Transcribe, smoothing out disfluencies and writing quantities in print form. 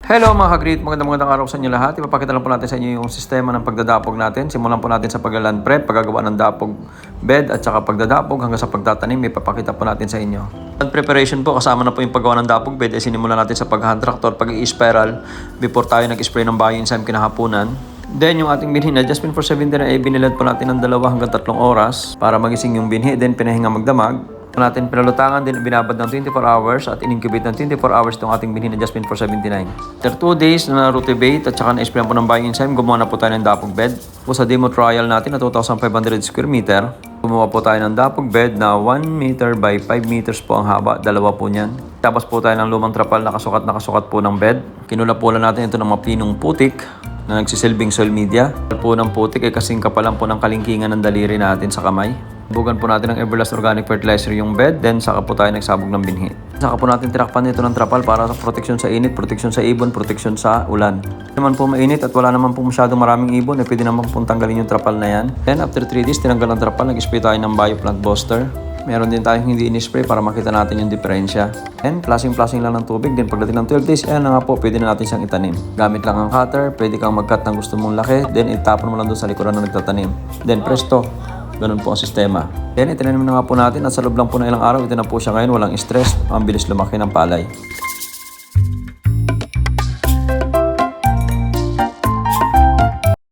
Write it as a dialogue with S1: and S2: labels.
S1: Hello mga ka-greet, magandang araw sa inyo lahat. Ipapakita lang po natin sa inyo yung sistema ng pagdadapog natin. Simulan po natin sa pag-land prep, paggagawa ng dapog bed at saka pagdadapog hanggang sa pagtatanim. Ipapakita po natin sa inyo. Land preparation po, kasama na po yung paggawa ng dapog bed. Sinimulan natin sa pag-hand tractor, pag-i-spiral before tayo nag-spray ng bioenzyme kinahaponan. Then yung ating binhi na adjustment for 70 na binilad po natin ng 2 hanggang 3 oras para magising yung binhi. Then pinahinga magdamag. Natin pinalutangan din binabad ng 24 hours at in-incubate ng 24 hours itong ating binhi adjustment for 79. After 2 days na rotivate at saka na-spray po ng bioenzyme, gumawa na po tayo ng dapog bed. Po sa demo trial natin na 2,500 square meter, gumawa po tayo ng dapog bed na 1 meter by 5 meters po ang haba, dalawa po niyan. Tapos po tayo ng lumang trapal na kasukat po ng bed. Kinulapulan natin ito ng mapinong putik na nagsisilbing soil media. Po ng putik ay kasing kapalan po ng kalingkingan ng daliri natin sa kamay. Bugan po natin ng Everlast Organic Fertilizer yung bed, then saka po tayo nagsabog ng binhi. Saka po natin tinakpan ito ng trapal para sa proteksyon sa init, proteksyon sa ibon, proteksyon sa ulan. Naman po mainit at wala naman po masyadong maraming ibon, pwede naman po tanggalin yung trapal na yan. Then after 3 days, tinanggal ang trapal, nag-spray tayo ng Bioplant Booster. Meron din tayong hindi in-spray para makita natin yung diferensya. And plasing lang ng tubig. Then pagdating ng 12 days, ayan na nga po, pwede na natin siyang itanim. Gamit lang ang cutter, pwede kang mag-cut ng gusto mong laki. Then itapon mo lang doon sa likuran na nagtatanim. Then presto, ganun po ang sistema. Then itinanim na nga po natin at sa loob lang po ng ilang araw, ito na po siya ngayon, walang stress, ang bilis lumaki ng palay.